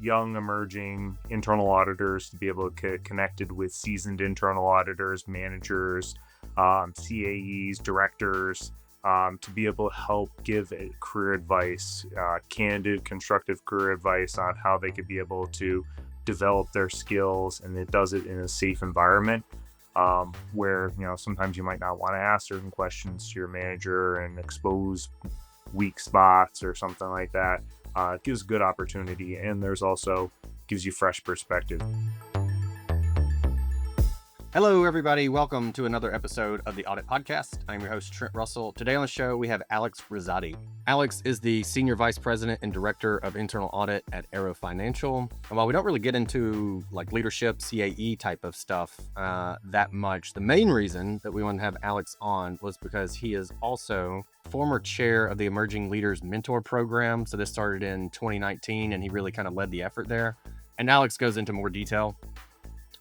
young emerging internal auditors to be able to get connected with seasoned internal auditors, managers, CAEs, directors, to be able to help give career advice, candid, constructive career advice on how they could be able to develop their skills, and it does it in a safe environment, where sometimes you might not want to ask certain questions to your manager and expose weak spots or something like that. It gives good opportunity, and there's also gives you fresh perspective. Hello, everybody. Welcome to another episode of the Audit Podcast. I'm your host, Trent Russell. Today on the show, we have Alex Rusate. Alex is the Senior Vice President and Director of Internal Audit at Arrow Financial. And while we don't really get into like leadership, CAE type of stuff that much, the main reason that we want to have Alex on was because he is also former chair of the Emerging Leaders Mentor Program. So this started in 2019, and he really kind of led the effort there. And Alex goes into more detail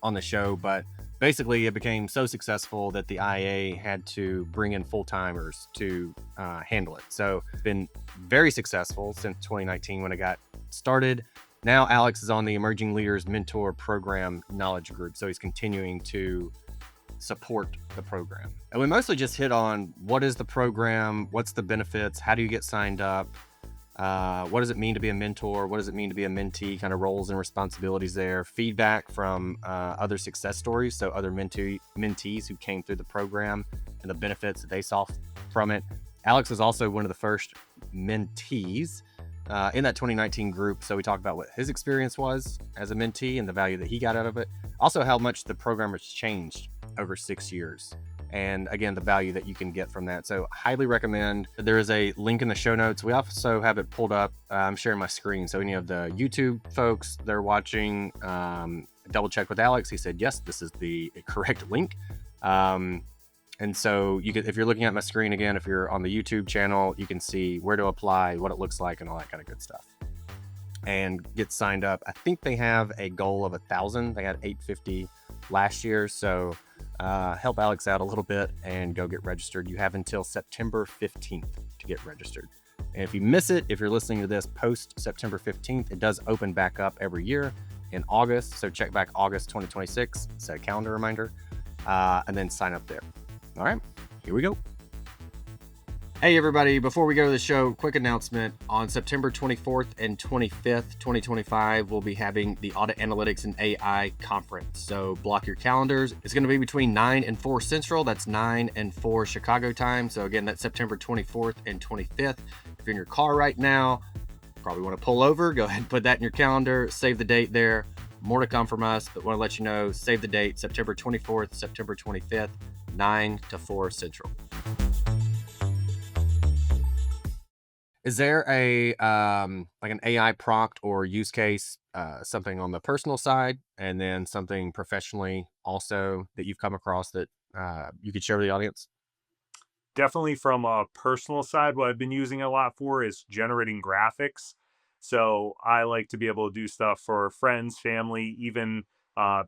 on the show, but basically, it became so successful that the IA had to bring in full-timers to handle it. So it's been very successful since 2019 when it got started. Now Alex is on the Emerging Leaders Mentor Program Knowledge Group, so he's continuing to support the program. And we mostly just hit on what is the program, what's the benefits, how do you get signed up, what does it mean to be a mentor? What does it mean to be a mentee? Kind of roles and responsibilities there. Feedback from other success stories, so other mentees who came through the program and the benefits that they saw from it. Alex was also one of the first mentees in that 2019 group, so we talked about what his experience was as a mentee and the value that he got out of it. Also, how much the program has changed over 6 years. And again, the value that you can get from that. So highly recommend. There is a link in the show notes. We also have it pulled up. I'm sharing my screen. So any of the YouTube folks that are watching, double check with Alex. He said, yes, this is the correct link. And so you can, if you're looking at my screen again, if you're on the YouTube channel, you can see where to apply, what it looks like, and all that kind of good stuff. And get signed up. I think they have a goal of 1,000. They had 850 last year. So help Alex out a little bit and go get registered. You have until September 15th to get registered. And if you miss it, if you're listening to this post September 15th, it does open back up every year in August. So check back August 2026, set a calendar reminder, and then sign up there. All right, here we go. Hey everybody, before we go to the show, quick announcement. On September 24th and 25th, 2025, we'll be having the Audit Analytics and AI Conference. So block your calendars. It's going to be between 9 and 4 Central. That's 9 and 4 Chicago time. So again, that's September 24th and 25th. If you're in your car right now, probably want to pull over, go ahead and put that in your calendar, save the date there. More to come from us, but want to let you know, save the date, September 24th, September 25th, 9 to 4 Central. Is there a like an AI prompt or use case, something on the personal side, and then something professionally also that you've come across that you could share with the audience? Definitely from a personal side, what I've been using a lot for is generating graphics. So I like to be able to do stuff for friends, family, even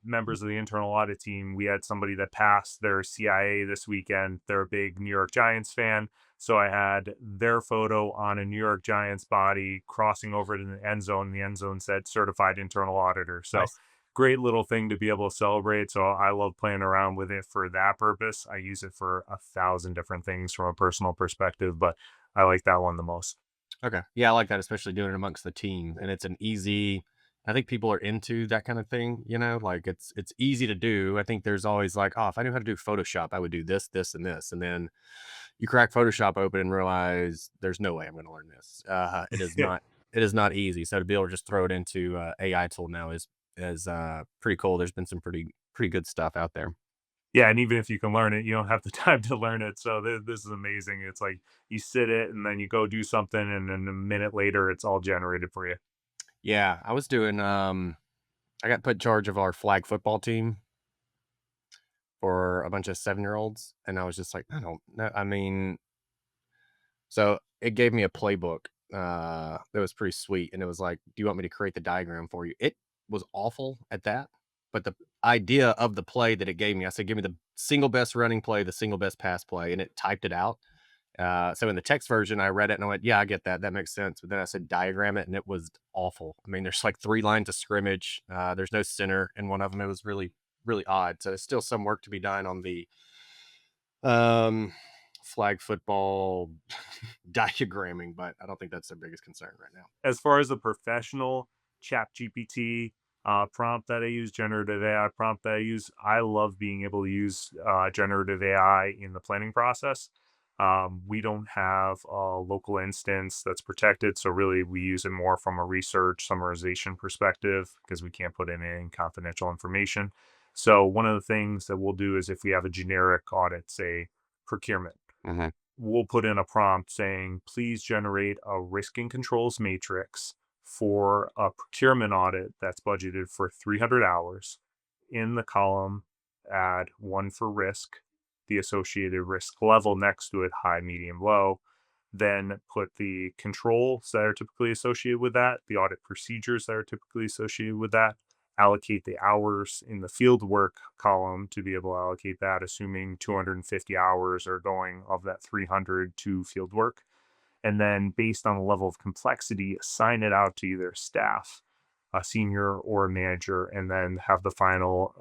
members of the internal audit team. We had somebody that passed their CIA this weekend. They're a big New York Giants fan. So I had their photo on a New York Giants body crossing over to the end zone. The end zone said certified internal auditor. So Nice. great little thing to be able to celebrate. So I love playing around with it for that purpose. I use it for 1,000 different things from a personal perspective, but I like that one the most. Okay. Yeah, I like that, especially doing it amongst the team. And it's an easy, I think people are into that kind of thing, like it's easy to do. I think there's always like, oh, if I knew how to do Photoshop, I would do this, this, and this. And then you crack Photoshop open and realize there's no way I'm going to learn this. It is not easy. So to be able to just throw it into AI tool now is pretty cool. There's been some pretty good stuff out there. Yeah, and even if you can learn it, you don't have the time to learn it. So this is amazing. It's like you sit it and then you go do something, and then a minute later, it's all generated for you. Yeah, I was doing, I got put in charge of our flag football team for a bunch of 7-year-olds. And I was just like, I don't know. I mean, so it gave me a playbook that was pretty sweet. And it was like, do you want me to create the diagram for you? It was awful at that. But the idea of the play that it gave me, I said, give me the single best running play, the single best pass play. And it typed it out. So in the text version, I read it and I went, yeah, I get that. That makes sense. But then I said diagram it and it was awful. I mean, there's like 3 lines of scrimmage. There's no center in one of them. It was really, really odd. So there's still some work to be done on the flag football diagramming, but I don't think that's their biggest concern right now. As far as the professional chat GPT prompt that I use, generative AI prompt that I use, I love being able to use generative AI in the planning process. We don't have a local instance that's protected, so really we use it more from a research summarization perspective because we can't put in any confidential information. So one of the things that we'll do is if we have a generic audit, say procurement, Mhm. we'll put in a prompt saying, please generate a risk and controls matrix for a procurement audit that's budgeted for 300 hours. In the column, add one for risk, the associated risk level next to it, high, medium, low. Then put the controls that are typically associated with that, the audit procedures that are typically associated with that, allocate the hours in the field work column to be able to allocate that, assuming 250 hours are going of that 300 to field work. And then based on the level of complexity, assign it out to either staff, a senior or a manager, and then have the final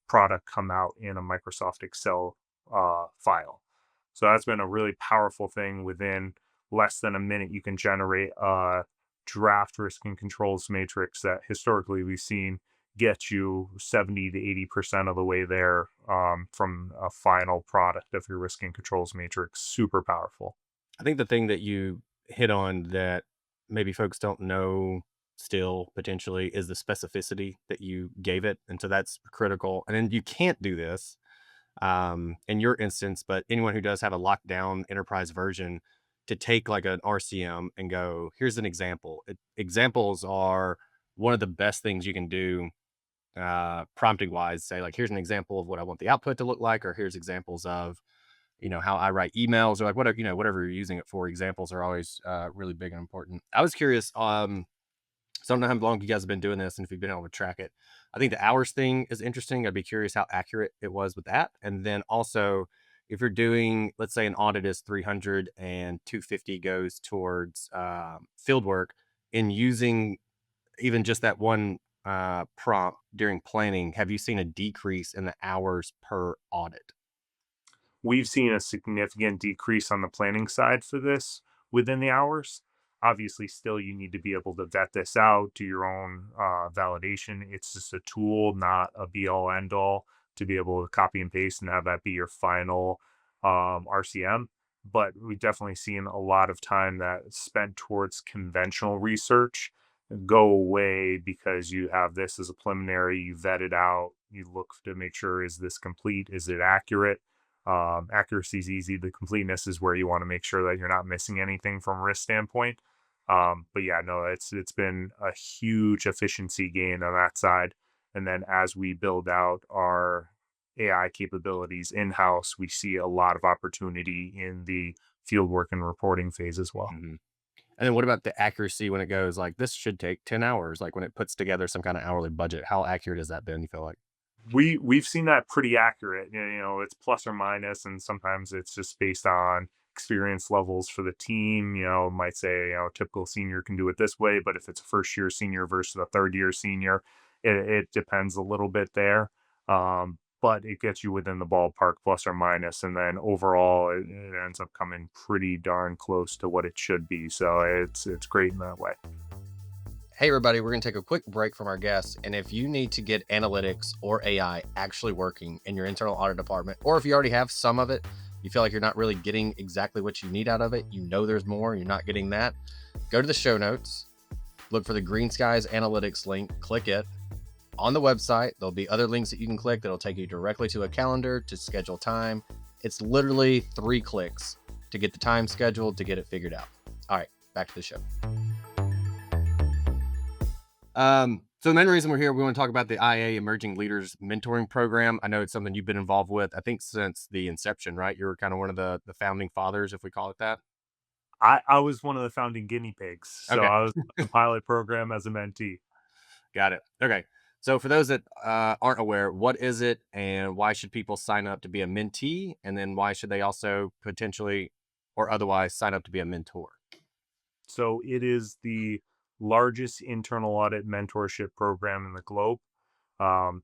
product come out in a Microsoft Excel file. So that's been a really powerful thing. Within less than a minute, you can generate a draft risk and controls matrix that historically we've seen get you 70 to 80% of the way there from a final product of your risk and controls matrix. Super powerful. I think the thing that you hit on that maybe folks don't know still potentially is the specificity that you gave it. And so that's critical. And then you can't do this in your instance, but anyone who does have a lockdown enterprise version to take like an RCM and go, here's an example. Examples are one of the best things you can do prompting wise. Say like, here's an example of what I want the output to look like, or here's examples of how I write emails or like whatever, whatever you're using it for. Examples are always really big and important. I was curious, so I don't know how long you guys have been doing this and if you've been able to track it. I think the hours thing is interesting. I'd be curious how accurate it was with that. And then also if you're doing, let's say an audit is 300 and 250 goes towards field work, in using even just that one prompt during planning, have you seen a decrease in the hours per audit? We've seen a significant decrease on the planning side for this within the hours. Obviously, still, you need to be able to vet this out, do your own validation. It's just a tool, not a be all end all to be able to copy and paste and have that be your final RCM. But we've definitely seen a lot of time that spent towards conventional research go away because you have this as a preliminary, you vet it out, you look to make sure, is this complete, is it accurate? Accuracy is easy. The completeness is where you want to make sure that you're not missing anything from a risk standpoint. But yeah, no, it's been a huge efficiency gain on that side. And then as we build out our AI capabilities in house, we see a lot of opportunity in the field work and reporting phase as well. Mhm. And then what about the accuracy when it goes like this should take 10 hours, like when it puts together some kind of hourly budget? How accurate has that been, you feel like? We've seen that pretty accurate. It's plus or minus, and sometimes it's just based on experience levels for the team. Might say, a typical senior can do it this way, but if it's a first year senior versus a third year senior, it depends a little bit there. But it gets you within the ballpark, plus or minus, and then overall, it ends up coming pretty darn close to what it should be. So it's great in that way. Hey, everybody, we're going to take a quick break from our guests. And if you need to get analytics or AI actually working in your internal audit department, or if you already have some of it, you feel like you're not really getting exactly what you need out of it, there's more, you're not getting that, go to the show notes, look for the Green Skies Analytics link, click it. On the website, there'll be other links that you can click that'll take you directly to a calendar to schedule time. It's literally 3 clicks to get the time scheduled, to get it figured out. All right, back to the show. So the main reason we're here, we want to talk about the IA Emerging Leaders Mentoring Program. I know it's something you've been involved with, I think, since the inception, right? You were kind of one of the founding fathers, if we call it that. I was one of the founding guinea pigs, so Okay. I was in the pilot program as a mentee. Got it. Okay. So for those that aren't aware, what is it and why should people sign up to be a mentee? And then why should they also potentially or otherwise sign up to be a mentor? So it is the largest internal audit mentorship program in the globe.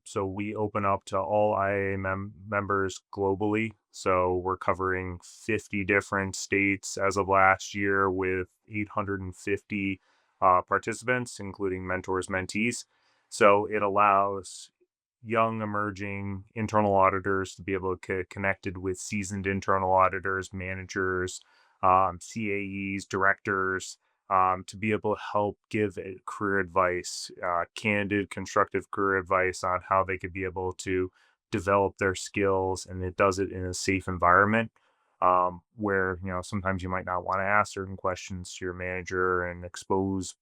So we open up to all IA members globally. So we're covering 50 different states as of last year with 850 participants, including mentors, mentees. So it allows young emerging internal auditors to be able to get connected with seasoned internal auditors, managers, CAEs, directors, to be able to help give career advice, candid, constructive career advice on how they could be able to develop their skills. And it does it in a safe environment, where, sometimes you might not want to ask certain questions to your manager and expose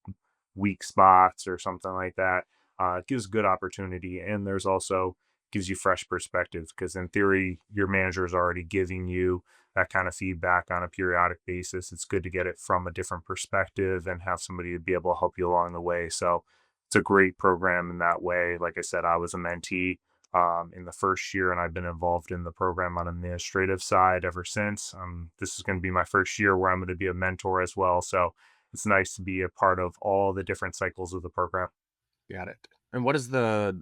weak spots or something like that. It gives good opportunity. And there's also gives you fresh perspective because in theory, your manager is already giving you that kind of feedback on a periodic basis. It's good to get it from a different perspective and have somebody to be able to help you along the way. So it's a great program in that way. Like I said, I was a mentee in the first year, and I've been involved in the program on administrative side ever since. This is going to be my first year where I'm going to be a mentor as well. So it's nice to be a part of all the different cycles of the program. Got it. And what is the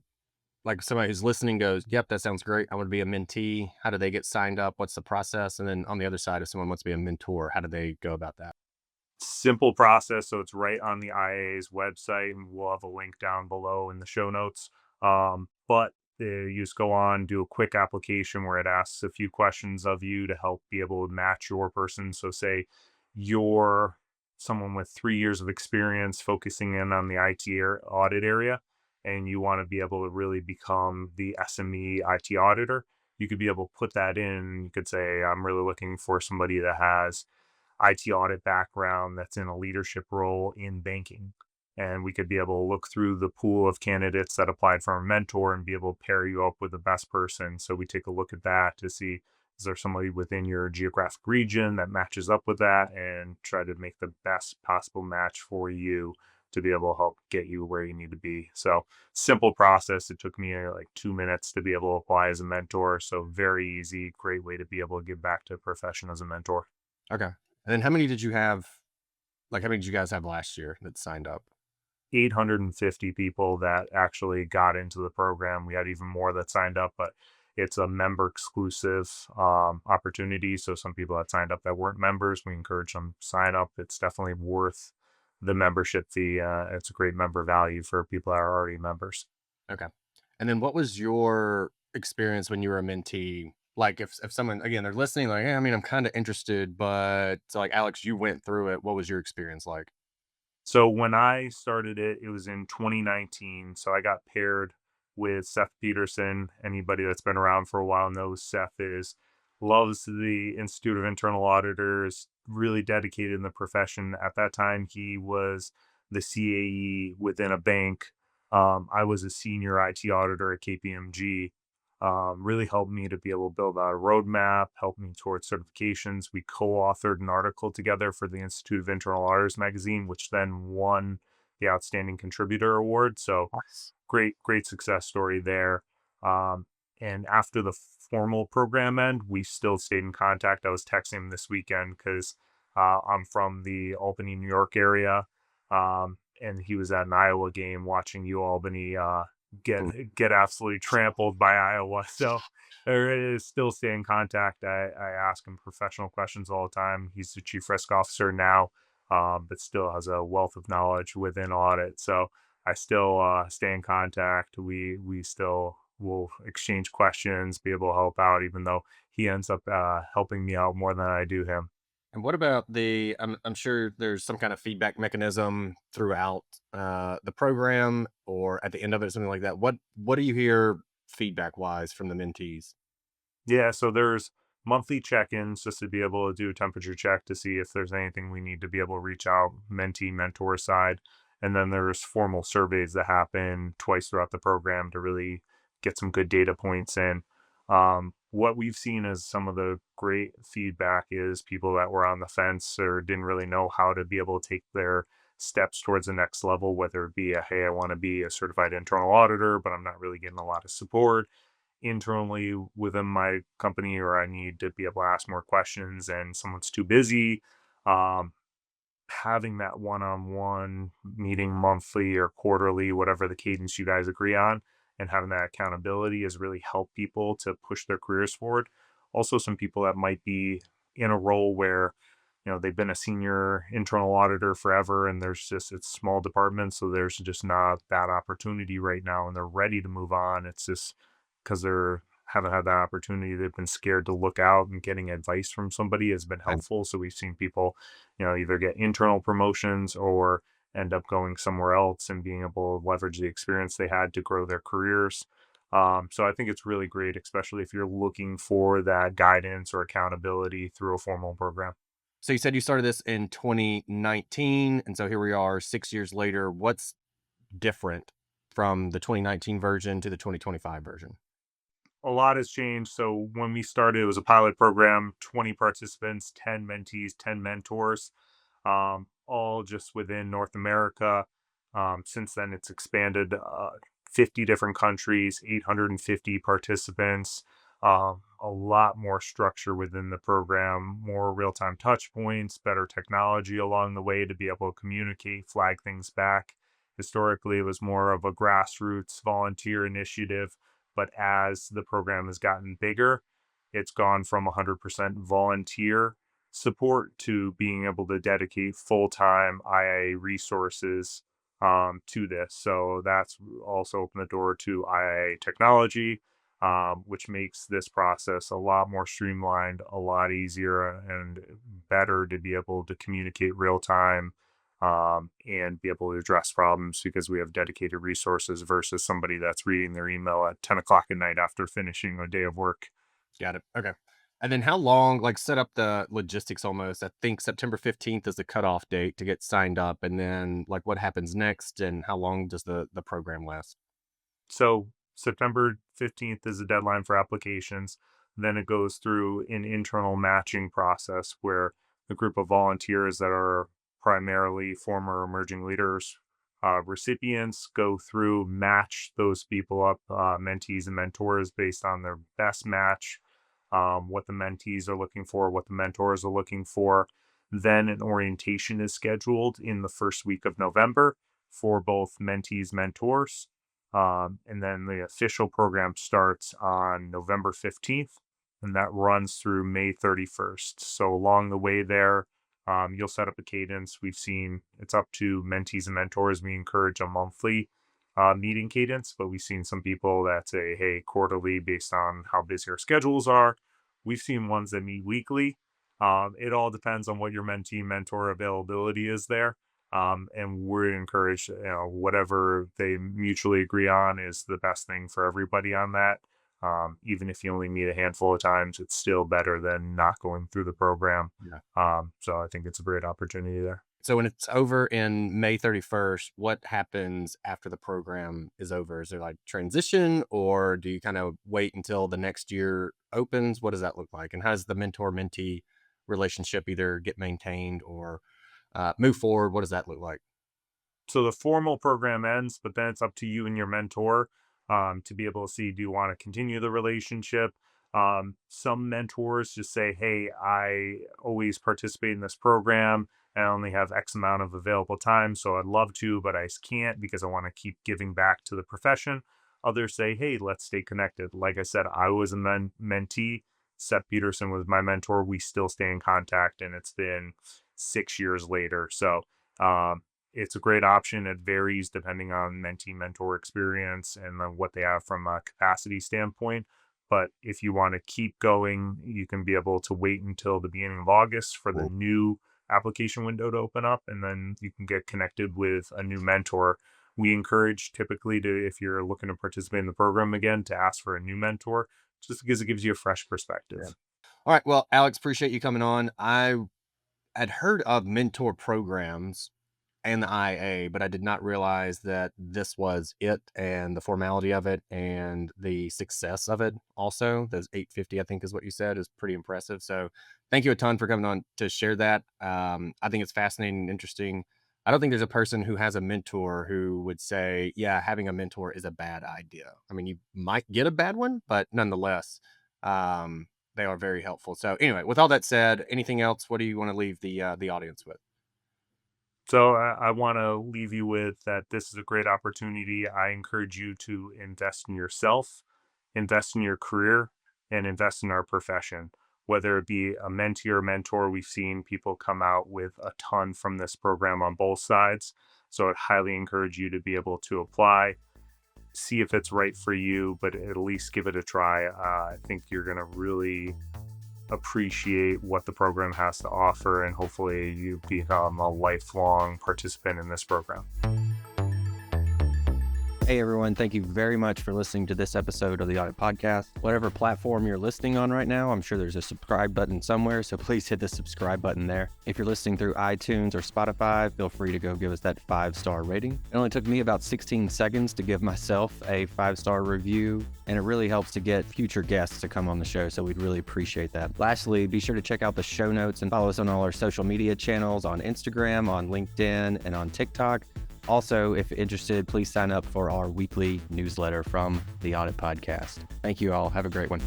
like somebody who's listening goes, yep, that sounds great. I want to be a mentee. How do they get signed up? What's the process? And then on the other side, if someone wants to be a mentor, how do they go about that? Simple process. So it's right on the IA's website, and we'll have a link down below in the show notes. But you just go on, do a quick application where it asks a few questions of you to help be able to match your person. So say you're someone with 3 years of experience focusing in on the IT audit area, and you want to be able to really become the SME IT auditor. You could be able to put that in. You could say, I'm really looking for somebody that has IT audit background that's in a leadership role in banking. And we could be able to look through the pool of candidates that applied for a mentor and be able to pair you up with the best person. So we take a look at that to see, is there somebody within your geographic region that matches up with that, and try to make the best possible match for you to be able to help get you where you need to be. So simple process. It took me like 2 minutes to be able to apply as a mentor. So very easy, great way to be able to give back to a profession as a mentor. Okay. And then how many did you have? Like, how many did you guys have last year that signed up? 850 people that actually got into the program. We had even more that signed up, but it's a member exclusive opportunity. So some people that signed up that weren't members, we encourage them to sign up. It's definitely worth the membership fee. It's a great member value for people that are already members. Okay. And then what was your experience when you were a mentee? Like if someone, again, they're listening, like, yeah, I mean, I'm kind of interested, but so like Alex, you went through it. What was your experience like? So when I started it, it was in 2019. So I got paired with Seth Peterson. Anybody that's been around for a while knows Seth loves the Institute of Internal Auditors, really dedicated in the profession. At that time, he was the CAE within a bank. I was a senior IT auditor at KPMG. Really helped me to be able to build out a roadmap, helped me towards certifications. We co-authored an article together for the Institute of Internal Auditors magazine, which then won the Outstanding Contributor Award. So Nice. great success story there. And after the formal program end, we still stayed in contact. I was texting him this weekend because I'm from the Albany, New York area. And he was at an Iowa game watching U Albany get absolutely trampled by Iowa. So there is still stay in contact. I ask him professional questions all the time. He's the chief risk officer now, but still has a wealth of knowledge within audit. So I still stay in contact. We still will exchange questions, be able to help out, even though he ends up helping me out more than I do him. And what about I'm sure there's some kind of feedback mechanism throughout the program or at the end of it, something like that. What do you hear feedback wise from the mentees? Yeah, so there's monthly check-ins just to be able to do a temperature check to see if there's anything we need to be able to reach out mentee mentor side. And then there's formal surveys that happen twice throughout the program to really get some good data points in. What we've seen as some of the great feedback is people that were on the fence or didn't really know how to be able to take their steps towards the next level, whether it be hey, I want to be a certified internal auditor, but I'm not really getting a lot of support internally within my company, or I need to be able to ask more questions and someone's too busy, um, having that one-on-one meeting monthly or quarterly, whatever the cadence you guys agree on, and having that accountability has really helped people to push their careers forward. Also, some people that might be in a role where they've been a senior internal auditor forever, and it's small department, so there's just not that opportunity right now, and they're ready to move on. It's just because they're haven't had that opportunity. They've been scared to look out, and getting advice from somebody has been And helpful. So we've seen people, either get internal promotions or end up going somewhere else and being able to leverage the experience they had to grow their careers. So I think it's really great, especially if you're looking for that guidance or accountability through a formal program. so you said you started this in 2019, and so here we are 6 years later. What's different from the 2019 version to the 2025 version? A lot has changed. So when we started, it was a pilot program, 20 participants, 10 mentees, 10 mentors, all just within North America. Since then, it's expanded 50 different countries, 850 participants, a lot more structure within the program, more real time touch points, better technology along the way to be able to communicate, flag things back. Historically, it was more of a grassroots volunteer initiative, but as the program has gotten bigger, it's gone from 100% volunteer support to being able to dedicate full-time IA resources to this. So that's also opened the door to IA technology, which makes this process a lot more streamlined, a lot easier, and better to be able to communicate real time, and be able to address problems because we have dedicated resources versus somebody that's reading their email at 10 o'clock at night after finishing a day of work. Got it. Okay. And then how long, like set up the logistics almost. I think September 15th is the cutoff date to get signed up. And then like what happens next and how long does the program last? So September 15th is the deadline for applications. Then it goes through an internal matching process where a group of volunteers that are primarily former emerging leaders recipients go through, match those people up, mentees and mentors, based on their best match, what the mentees are looking for, what the mentors are looking for. Then an orientation is scheduled in the first week of November for both mentees, mentors. And then the official program starts on November 15th, and that runs through May 31st. So along the way there, you'll set up a cadence. We've seen it's up to mentees and mentors. We encourage a monthly meeting cadence, but we've seen some people that say, hey, quarterly based on how busy our schedules are. We've seen ones that meet weekly. It all depends on what your mentee mentor availability is there. And we're encouraged, whatever they mutually agree on is the best thing for everybody on that. Even if you only meet a handful of times, it's still better than not going through the program. Yeah. So I think it's a great opportunity there. So when it's over in May 31st, what happens after the program is over? Is there like transition or do you kind of wait until the next year opens? What does that look like? And how does the mentor mentee relationship either get maintained or move forward? What does that look like? So the formal program ends, but then it's up to you and your mentor to be able to see, do you want to continue the relationship? Some mentors just say, hey, I always participate in this program. I only have X amount of available time, so I'd love to, but I can't because I want to keep giving back to the profession. Others say, hey, let's stay connected. Like I said, I was a mentee. Seth Peterson was my mentor. We still stay in contact, and it's been 6 years later. So it's a great option. It varies depending on mentee mentor experience and what they have from a capacity standpoint. But if you want to keep going, you can be able to wait until the beginning of August for the Cool. new application window to open up, and then you can get connected with a new mentor. We encourage typically to, if you're looking to participate in the program again, to ask for a new mentor just because it gives you a fresh Yeah. perspective. All right. Well, Alex, appreciate you coming on. I had heard of mentor programs and the IA, but I did not realize that this was it and the formality of it and the success of it. Also, those 850, I think is what you said, is pretty impressive. So thank you a ton for coming on to share that. I think it's fascinating and interesting. I don't think there's a person who has a mentor who would say, yeah, having a mentor is a bad idea. I mean, you might get a bad one, but nonetheless, they are very helpful. So anyway, with all that said, anything else? What do you want to leave the audience with? So I want to leave you with that this is a great opportunity. I encourage you to invest in yourself, invest in your career, and invest in our profession. Whether it be a mentee or mentor, we've seen people come out with a ton from this program on both sides. So I'd highly encourage you to be able to apply, see if it's right for you, but at least give it a try. I think you're going to really appreciate what the program has to offer, and hopefully you become a lifelong participant in this program. Hey everyone, thank you very much for listening to this episode of the Audit Podcast. Whatever platform you're listening on right now, I'm sure there's a subscribe button somewhere, so please hit the subscribe button there. If you're listening through iTunes or Spotify, feel free to go give us that 5-star rating. It only took me about 16 seconds to give myself a 5-star review, and it really helps to get future guests to come on the show, so we'd really appreciate that. Lastly, be sure to check out the show notes and follow us on all our social media channels on Instagram, on LinkedIn, and on TikTok. Also, if interested, please sign up for our weekly newsletter from the Audit Podcast. Thank you all. Have a great one.